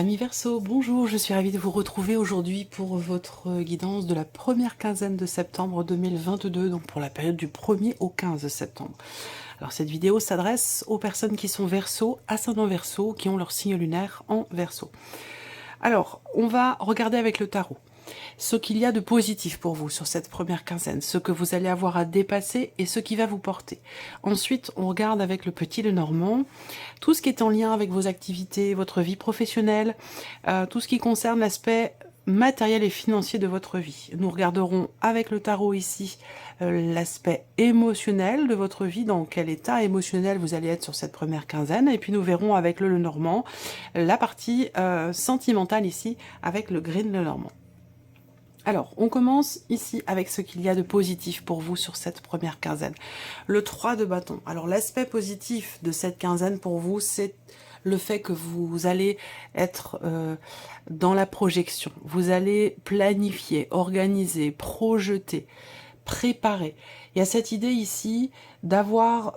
Amis Verseau, bonjour, je suis ravie de vous retrouver aujourd'hui pour votre guidance de la première quinzaine de septembre 2022, donc pour la période du 1er au 15 septembre. Alors cette vidéo s'adresse aux personnes qui sont Verseau, ascendant Verseau, qui ont leur signe lunaire en Verseau. Alors, on va regarder avec le tarot ce qu'il y a de positif pour vous sur cette première quinzaine, ce que vous allez avoir à dépasser et ce qui va vous porter. Ensuite, on regarde avec le petit Lenormand tout ce qui est en lien avec vos activités, votre vie professionnelle, tout ce qui concerne l'aspect matériel et financier de votre vie. Nous regarderons avec le tarot ici l'aspect émotionnel de votre vie, dans quel état émotionnel vous allez être sur cette première quinzaine, et puis nous verrons avec le Lenormand la partie sentimentale ici avec le Green Lenormand. Alors, on commence ici avec ce qu'il y a de positif pour vous sur cette première quinzaine. Le 3 de bâton. Alors, l'aspect positif de cette quinzaine pour vous, c'est le fait que vous allez être dans la projection. Vous allez planifier, organiser, projeter, préparer. Il y a cette idée ici d'avoir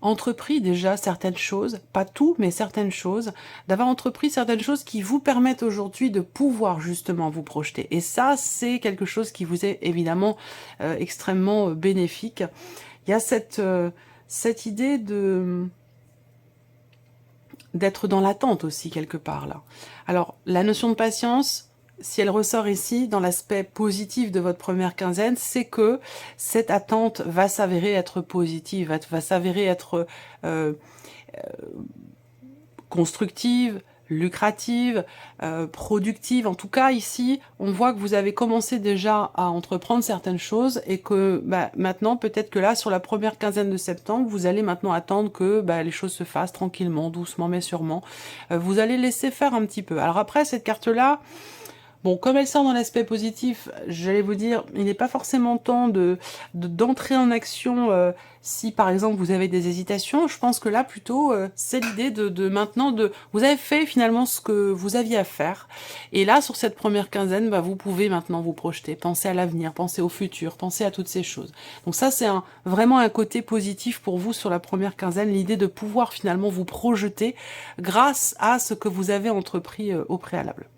entrepris déjà certaines choses, pas tout, mais certaines choses, d'avoir entrepris certaines choses qui vous permettent aujourd'hui de pouvoir justement vous projeter. Et ça, c'est quelque chose qui vous est évidemment extrêmement bénéfique. Il y a cette idée d'être dans l'attente aussi quelque part là. Alors, la notion de patience, si elle ressort ici dans l'aspect positif de votre première quinzaine, c'est que cette attente va s'avérer être positive, va s'avérer être constructive, lucrative, productive. En tout cas, ici, on voit que vous avez commencé déjà à entreprendre certaines choses et que maintenant, peut-être que là, sur la première quinzaine de septembre, vous allez maintenant attendre que les choses se fassent tranquillement, doucement, mais sûrement. Vous allez laisser faire un petit peu. Alors après, cette carte-là, bon, comme elle sort dans l'aspect positif, j'allais vous dire, il n'est pas forcément temps d'entrer en action si, par exemple, vous avez des hésitations. Je pense que là, plutôt, c'est l'idée de maintenant, vous avez fait finalement ce que vous aviez à faire. Et là, sur cette première quinzaine, vous pouvez maintenant vous projeter, penser à l'avenir, penser au futur, penser à toutes ces choses. Donc ça, c'est vraiment un côté positif pour vous sur la première quinzaine, l'idée de pouvoir finalement vous projeter grâce à ce que vous avez entrepris au préalable.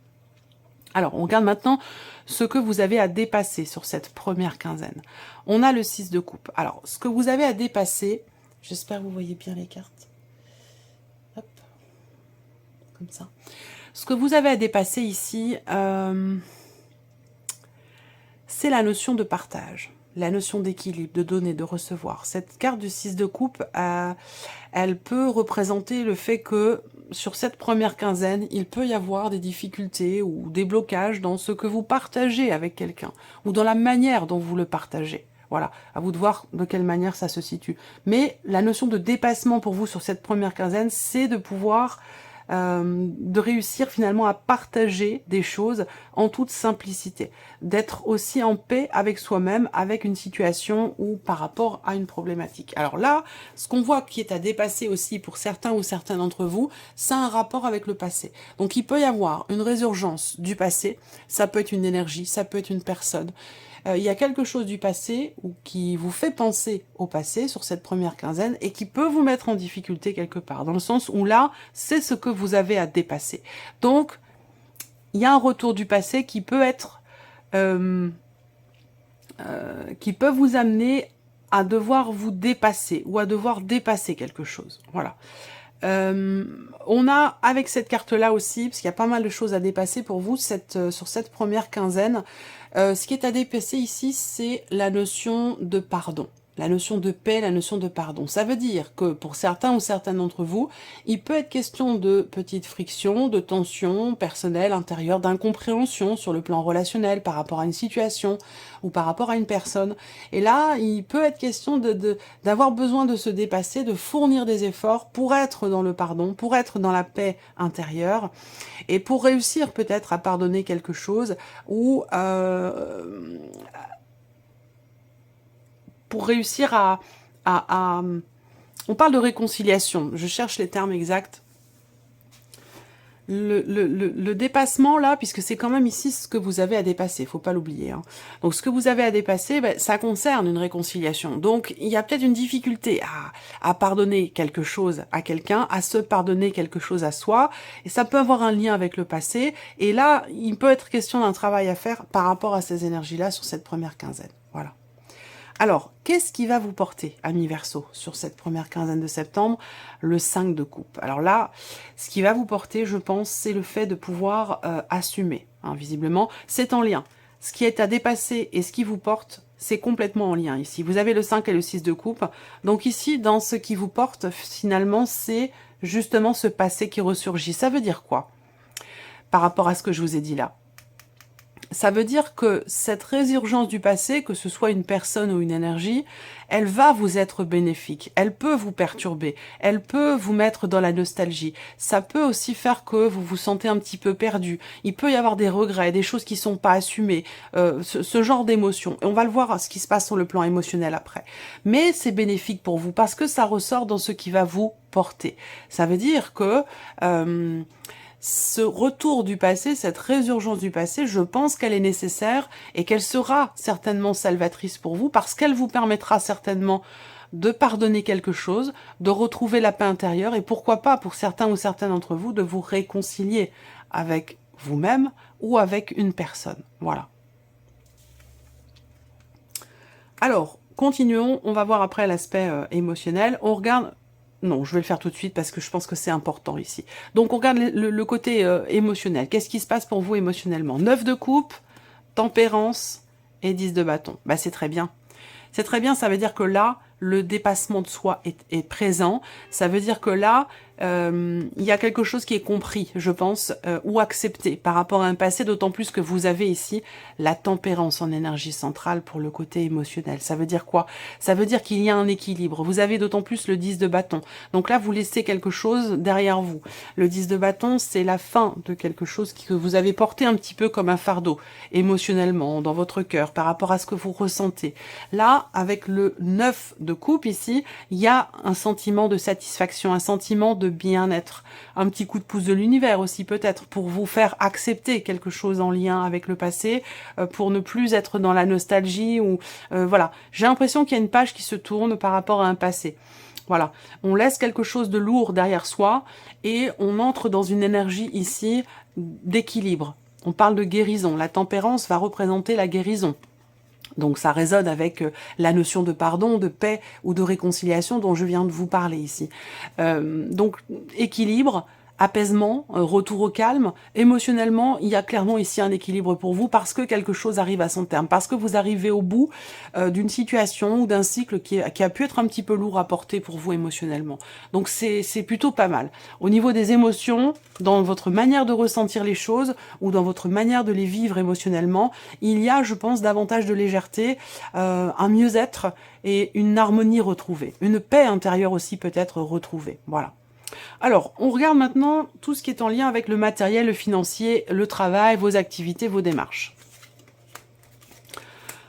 Alors, on regarde maintenant ce que vous avez à dépasser sur cette première quinzaine. On a le 6 de coupe. Alors, ce que vous avez à dépasser, j'espère que vous voyez bien les cartes. Hop, comme ça. Ce que vous avez à dépasser ici, c'est la notion de partage, la notion d'équilibre, de donner, de recevoir. Cette carte du 6 de coupe, elle peut représenter le fait que sur cette première quinzaine, il peut y avoir des difficultés ou des blocages dans ce que vous partagez avec quelqu'un ou dans la manière dont vous le partagez. Voilà, à vous de voir de quelle manière ça se situe. Mais la notion de dépassement pour vous sur cette première quinzaine, c'est de pouvoir de réussir finalement à partager des choses en toute simplicité, d'être aussi en paix avec soi-même, avec une situation ou par rapport à une problématique. Alors là, ce qu'on voit qui est à dépasser aussi pour certains ou certains d'entre vous, c'est un rapport avec le passé. Donc il peut y avoir une résurgence du passé, ça peut être une énergie, ça peut être une personne. Il y a quelque chose du passé ou qui vous fait penser au passé sur cette première quinzaine et qui peut vous mettre en difficulté quelque part, dans le sens où là, c'est ce que vous avez à dépasser. Donc, il y a un retour du passé qui peut être, qui peut vous amener à devoir vous dépasser ou à devoir dépasser quelque chose. Voilà. On a avec cette carte là aussi, parce qu'il y a pas mal de choses à dépasser pour vous sur cette première quinzaine, ce qui est à dépasser ici, c'est la notion de pardon, la notion de paix, la notion de pardon. Ça veut dire que pour certains ou certaines d'entre vous, il peut être question de petites frictions, de tensions personnelles, intérieures, d'incompréhension sur le plan relationnel par rapport à une situation ou par rapport à une personne. Et là, il peut être question d'avoir besoin de se dépasser, de fournir des efforts pour être dans le pardon, pour être dans la paix intérieure et pour réussir peut-être à pardonner quelque chose ou pour réussir on parle de réconciliation, je cherche les termes exacts. le dépassement là, puisque c'est quand même ici ce que vous avez à dépasser, faut pas l'oublier. Hein. Donc ce que vous avez à dépasser, ben, ça concerne une réconciliation. Donc il y a peut-être une difficulté à pardonner quelque chose à quelqu'un, à se pardonner quelque chose à soi, et ça peut avoir un lien avec le passé. Et là, il peut être question d'un travail à faire par rapport à ces énergies-là sur cette première quinzaine. Voilà. Alors, qu'est-ce qui va vous porter, amis Verseau, sur cette première quinzaine de septembre? Le 5 de coupe. Alors là, ce qui va vous porter, je pense, c'est le fait de pouvoir assumer. Hein, visiblement, c'est en lien. Ce qui est à dépasser et ce qui vous porte, c'est complètement en lien ici. Vous avez le 5 et le 6 de coupe. Donc ici, dans ce qui vous porte, finalement, c'est justement ce passé qui ressurgit. Ça veut dire quoi par rapport à ce que je vous ai dit là? Ça veut dire que cette résurgence du passé, que ce soit une personne ou une énergie, elle va vous être bénéfique, elle peut vous perturber, elle peut vous mettre dans la nostalgie. Ça peut aussi faire que vous vous sentez un petit peu perdu. Il peut y avoir des regrets, des choses qui sont pas assumées, ce genre d'émotions. Et on va le voir ce qui se passe sur le plan émotionnel après. Mais c'est bénéfique pour vous parce que ça ressort dans ce qui va vous porter. Ça veut dire que ce retour du passé, cette résurgence du passé, je pense qu'elle est nécessaire et qu'elle sera certainement salvatrice pour vous parce qu'elle vous permettra certainement de pardonner quelque chose, de retrouver la paix intérieure et pourquoi pas pour certains ou certaines d'entre vous de vous réconcilier avec vous-même ou avec une personne. Voilà. Alors, continuons, on va voir après l'aspect émotionnel. On regarde... Non, je vais le faire tout de suite parce que je pense que c'est important ici. Donc, on regarde le côté émotionnel. Qu'est-ce qui se passe pour vous émotionnellement? 9 de coupe, tempérance et 10 de bâton. Bah, c'est très bien. C'est très bien, ça veut dire que là, le dépassement de soi est présent. Ça veut dire que là, il y a quelque chose qui est compris, je pense, ou accepté par rapport à un passé, d'autant plus que vous avez ici la tempérance en énergie centrale pour le côté émotionnel. Ça veut dire quoi? Ça veut dire qu'il y a un équilibre. Vous avez d'autant plus le 10 de bâton. Donc là, vous laissez quelque chose derrière vous. Le 10 de bâton, c'est la fin de quelque chose que vous avez porté un petit peu comme un fardeau, émotionnellement, dans votre cœur, par rapport à ce que vous ressentez. Là, avec le 9 de coupe ici, il y a un sentiment de satisfaction, un sentiment de bien-être, un petit coup de pouce de l'univers aussi peut-être pour vous faire accepter quelque chose en lien avec le passé, pour ne plus être dans la nostalgie ou voilà. J'ai l'impression qu'il y a une page qui se tourne par rapport à un passé. Voilà, on laisse quelque chose de lourd derrière soi et on entre dans une énergie ici d'équilibre. On parle de guérison. La tempérance va représenter la guérison. Donc ça résonne avec la notion de pardon, de paix ou de réconciliation dont je viens de vous parler ici. Donc équilibre, apaisement, retour au calme. Émotionnellement, il y a clairement ici un équilibre pour vous parce que quelque chose arrive à son terme, parce que vous arrivez au bout d'une situation ou d'un cycle qui a pu être un petit peu lourd à porter pour vous émotionnellement. Donc c'est plutôt pas mal. Au niveau des émotions, dans votre manière de ressentir les choses ou dans votre manière de les vivre émotionnellement, il y a, je pense, davantage de légèreté, un mieux-être et une harmonie retrouvée. Une paix intérieure aussi peut-être retrouvée. Voilà. Alors, on regarde maintenant tout ce qui est en lien avec le matériel, le financier, le travail, vos activités, vos démarches.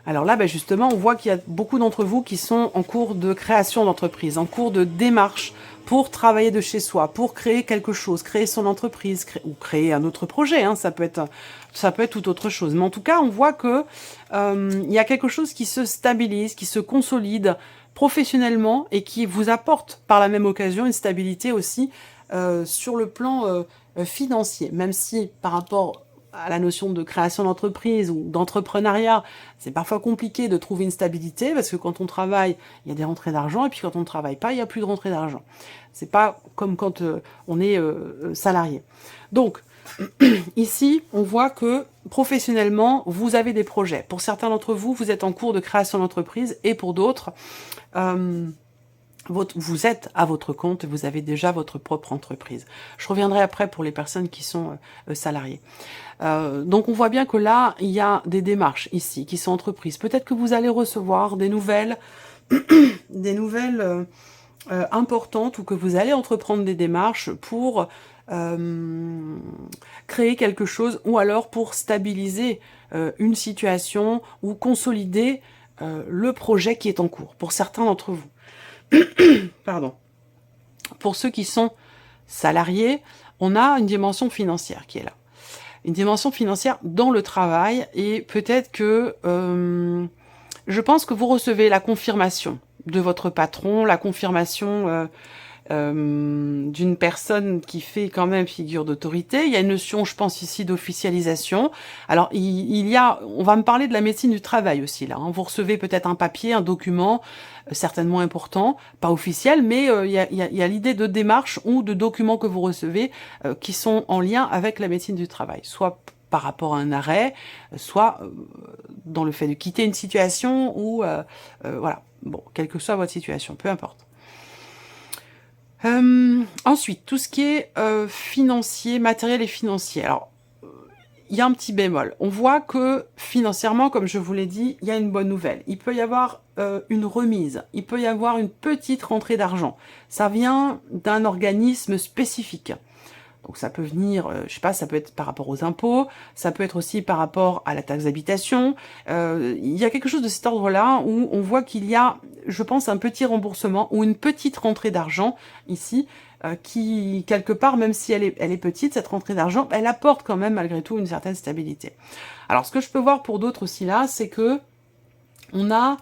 Alors là, ben justement, on voit qu'il y a beaucoup d'entre vous qui sont en cours de création d'entreprise, en cours de démarche pour travailler de chez soi, pour créer quelque chose, créer son entreprise, ou créer un autre projet, hein, ça peut être tout autre chose. Mais en tout cas, on voit que il y a quelque chose qui se stabilise, qui se consolide professionnellement et qui vous apporte par la même occasion une stabilité aussi sur le plan financier, même si par rapport à la notion de création d'entreprise ou d'entrepreneuriat, c'est parfois compliqué de trouver une stabilité parce que quand on travaille, il y a des rentrées d'argent et puis quand on ne travaille pas, il n'y a plus de rentrées d'argent. C'est pas comme quand on est salarié. Donc, ici, on voit que professionnellement, vous avez des projets. Pour certains d'entre vous, vous êtes en cours de création d'entreprise et pour d'autres, vous êtes à votre compte, vous avez déjà votre propre entreprise. Je reviendrai après pour les personnes qui sont salariées. Donc on voit bien que là, il y a des démarches ici qui sont entreprises. Peut-être que vous allez recevoir des nouvelles, importantes ou que vous allez entreprendre des démarches pour créer quelque chose ou alors pour stabiliser une situation ou consolider le projet qui est en cours pour certains d'entre vous. Pardon. Pour ceux qui sont salariés, on a une dimension financière qui est là. Une dimension financière dans le travail, et peut-être que je pense que vous recevez la confirmation de votre patron, la confirmation d'une personne qui fait quand même figure d'autorité. Il y a une notion, je pense ici, d'officialisation. Alors, on va me parler de la médecine du travail aussi, là. Hein. Vous recevez peut-être un papier, un document, certainement important, pas officiel, mais il y a l'idée de démarche ou de documents que vous recevez qui sont en lien avec la médecine du travail, soit par rapport à un arrêt, soit dans le fait de quitter une situation, ou voilà, bon, quelle que soit votre situation, peu importe. Ensuite, tout ce qui est financier, matériel et financier. Alors, il y a un petit bémol. On voit que financièrement, comme je vous l'ai dit, il y a une bonne nouvelle. Il peut y avoir une remise, il peut y avoir une petite rentrée d'argent. Ça vient d'un organisme spécifique. Donc ça peut venir, je sais pas, ça peut être par rapport aux impôts, ça peut être aussi par rapport à la taxe d'habitation. Il y a quelque chose de cet ordre-là où on voit qu'il y a, je pense, un petit remboursement ou une petite rentrée d'argent ici, qui, quelque part, même si elle est petite, cette rentrée d'argent, elle apporte quand même malgré tout une certaine stabilité. Alors ce que je peux voir pour d'autres aussi là, c'est que on a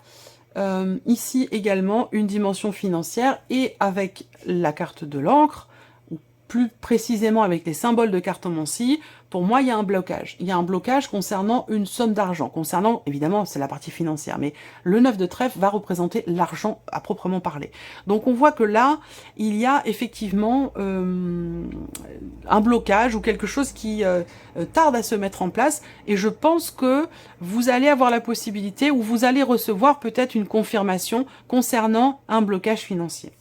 ici également une dimension financière, et avec la carte de l'encre, plus précisément avec les symboles de cartomancie, pour moi, il y a un blocage. Il y a un blocage concernant une somme d'argent. Concernant, évidemment, c'est la partie financière, mais le 9 de trèfle va représenter l'argent à proprement parler. Donc on voit que là, il y a effectivement un blocage ou quelque chose qui tarde à se mettre en place, et je pense que vous allez avoir la possibilité, ou vous allez recevoir peut-être une confirmation concernant un blocage financier.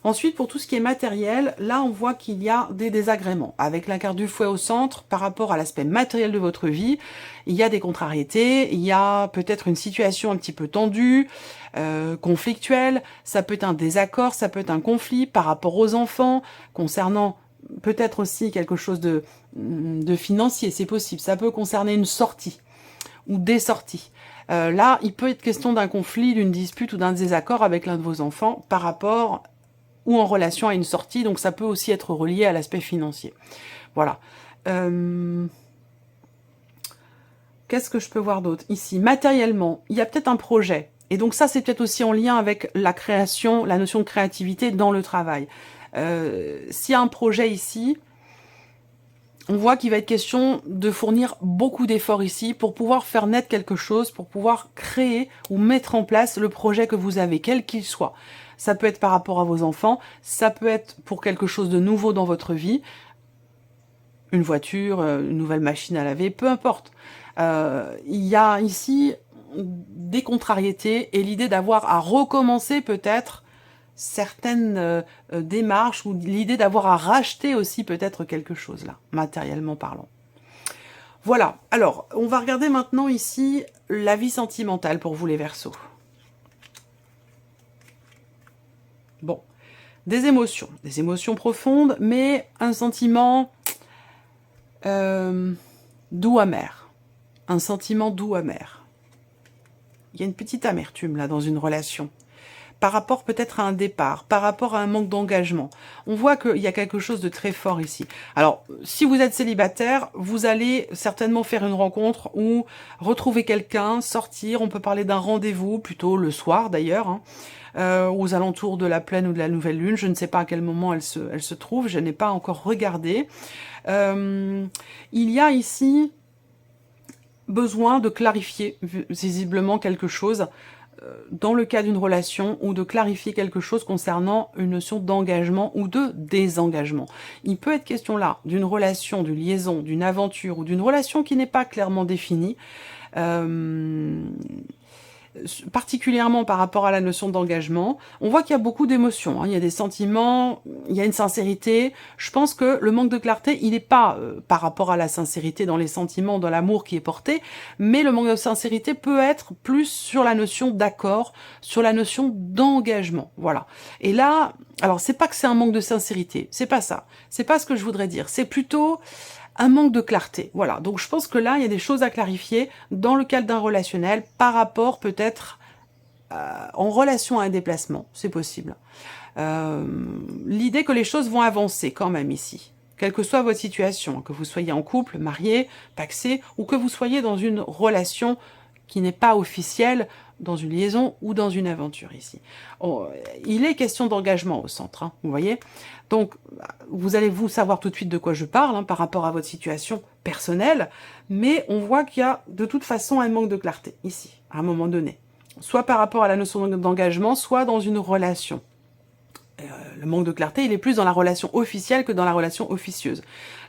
Ensuite, pour tout ce qui est matériel, là, on voit qu'il y a des désagréments. Avec la carte du fouet au centre, par rapport à l'aspect matériel de votre vie, il y a des contrariétés, il y a peut-être une situation un petit peu tendue, conflictuelle, ça peut être un désaccord, ça peut être un conflit par rapport aux enfants, concernant peut-être aussi quelque chose de financier, c'est possible. Ça peut concerner une sortie ou des sorties. Là, il peut être question d'un conflit, d'une dispute ou d'un désaccord avec l'un de vos enfants par rapport ou en relation à une sortie, donc ça peut aussi être relié à l'aspect financier. Voilà. Qu'est-ce que je peux voir d'autre ici? Matériellement, il y a peut-être un projet, et donc ça c'est peut-être aussi en lien avec la création, la notion de créativité dans le travail. S'il y a un projet ici, on voit qu'il va être question de fournir beaucoup d'efforts ici pour pouvoir faire naître quelque chose, pour pouvoir créer ou mettre en place le projet que vous avez, quel qu'il soit. Ça peut être par rapport à vos enfants, ça peut être pour quelque chose de nouveau dans votre vie, une voiture, une nouvelle machine à laver, peu importe. Il y a ici des contrariétés et l'idée d'avoir à recommencer peut-être certaines démarches, ou l'idée d'avoir à racheter aussi peut-être quelque chose là, matériellement parlant. Voilà, alors on va regarder maintenant ici la vie sentimentale pour vous les Verseaux. Bon, des émotions profondes, mais un sentiment doux amer. Un sentiment doux amer. Il y a une petite amertume là dans une relation. Par rapport peut-être à un départ, par rapport à un manque d'engagement. On voit qu'il y a quelque chose de très fort ici. Alors, si vous êtes célibataire, vous allez certainement faire une rencontre ou retrouver quelqu'un, sortir. On peut parler d'un rendez-vous, plutôt le soir d'ailleurs, hein, aux alentours de la pleine ou de la nouvelle lune. Je ne sais pas à quel moment elle se trouve, je n'ai pas encore regardé. Il y a ici besoin de clarifier visiblement quelque chose dans le cas d'une relation, ou de clarifier quelque chose concernant une notion d'engagement ou de désengagement. Il peut être question là d'une relation, d'une liaison, d'une aventure, ou d'une relation qui n'est pas clairement définie, particulièrement par rapport à la notion d'engagement. On voit qu'il y a beaucoup d'émotions, hein. Il y a des sentiments, il y a une sincérité. Je pense que le manque de clarté, il n'est pas par rapport à la sincérité dans les sentiments, dans l'amour qui est porté, mais le manque de sincérité peut être plus sur la notion d'accord, sur la notion d'engagement. Voilà. Et là, alors c'est pas que c'est un manque de sincérité, c'est pas ça. C'est pas ce que je voudrais dire. C'est plutôt un manque de clarté. Voilà, donc je pense que là, il y a des choses à clarifier dans le cadre d'un relationnel, par rapport peut-être en relation à un déplacement, c'est possible. L'idée que les choses vont avancer quand même ici. quelle que soit votre situation, que vous soyez en couple, marié, pacsé, ou que vous soyez dans une relation qui n'est pas officielle, dans une liaison ou dans une aventure ici. Il est question d'engagement au centre, hein, vous voyez. Donc, vous allez vous savoir tout de suite de quoi je parle, hein, par rapport à votre situation personnelle, mais on voit qu'il y a de toute façon un manque de clarté ici, à un moment donné. Soit par rapport à la notion d'engagement, soit dans une relation. Le manque de clarté, il est plus dans la relation officielle que dans la relation officieuse.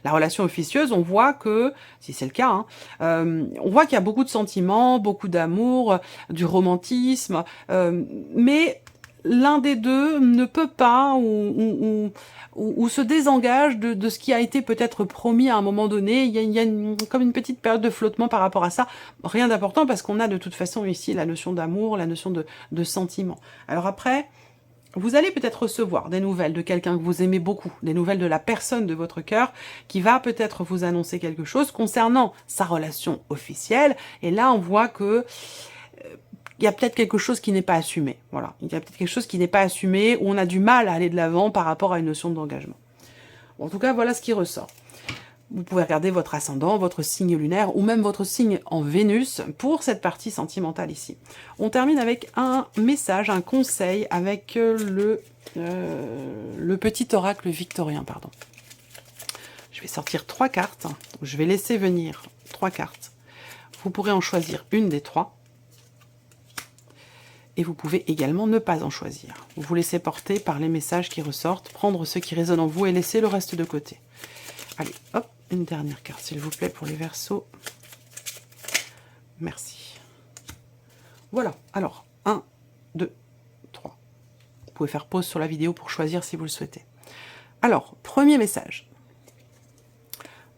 La relation officieuse, on voit que, si c'est le cas, hein, on voit qu'il y a beaucoup de sentiments, beaucoup d'amour, du romantisme, mais l'un des deux ne peut pas ou se désengage de ce qui a été peut-être promis à un moment donné. Il y a comme une petite période de flottement par rapport à ça. Rien d'important parce qu'on a de toute façon ici la notion d'amour, la notion de sentiment. Alors après, vous allez peut-être recevoir des nouvelles de quelqu'un que vous aimez beaucoup, des nouvelles de la personne de votre cœur qui va peut-être vous annoncer quelque chose concernant sa relation officielle. Et là, on voit que il y a peut-être quelque chose qui n'est pas assumé. Voilà, il y a peut-être quelque chose qui n'est pas assumé, où on a du mal à aller de l'avant par rapport à une notion d'engagement. Bon, en tout cas, voilà ce qui ressort. Vous pouvez regarder votre ascendant, votre signe lunaire ou même votre signe en Vénus pour cette partie sentimentale ici. On termine avec un message, un conseil avec le petit oracle victorien, pardon. Je vais sortir 3 cartes. Je vais laisser venir 3 cartes. Vous pourrez en choisir une des 3. Et vous pouvez également ne pas en choisir. Vous vous laissez porter par les messages qui ressortent, prendre ceux qui résonnent en vous et laisser le reste de côté. Allez, hop, une dernière carte, s'il vous plaît, pour les Verseaux. Merci. Voilà, alors, 1, 2, 3. Vous pouvez faire pause sur la vidéo pour choisir si vous le souhaitez. Alors, premier message.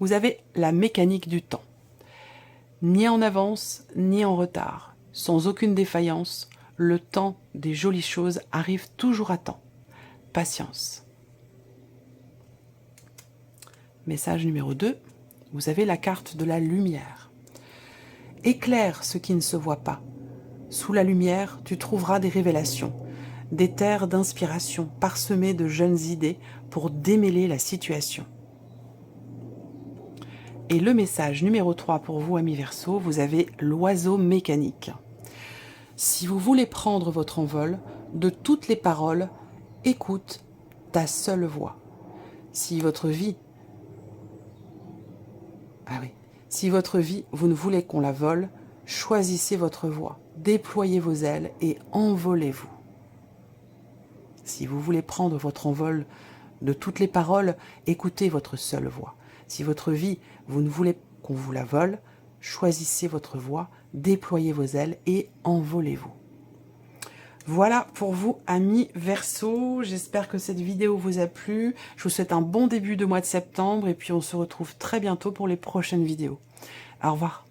Vous avez la mécanique du temps. Ni en avance, ni en retard. Sans aucune défaillance, le temps des jolies choses arrive toujours à temps. Patience. Message numéro 2, vous avez la carte de la lumière. Éclaire ce qui ne se voit pas. Sous la lumière, tu trouveras des révélations, des terres d'inspiration parsemées de jeunes idées pour démêler la situation. Et le message numéro 3 pour vous, amis Verseaux, vous avez l'oiseau mécanique. Si vous voulez prendre votre envol, de toutes les paroles, écoute ta seule voix. Si votre vie, vous ne voulez qu'on la vole, choisissez votre voie, déployez vos ailes et envolez-vous. Si vous voulez prendre votre envol de toutes les paroles, écoutez votre seule voix. Si votre vie, vous ne voulez qu'on vous la vole, choisissez votre voie, déployez vos ailes et envolez-vous. Voilà pour vous, amis Verseaux. J'espère que cette vidéo vous a plu. Je vous souhaite un bon début de mois de septembre et puis on se retrouve très bientôt pour les prochaines vidéos. Au revoir.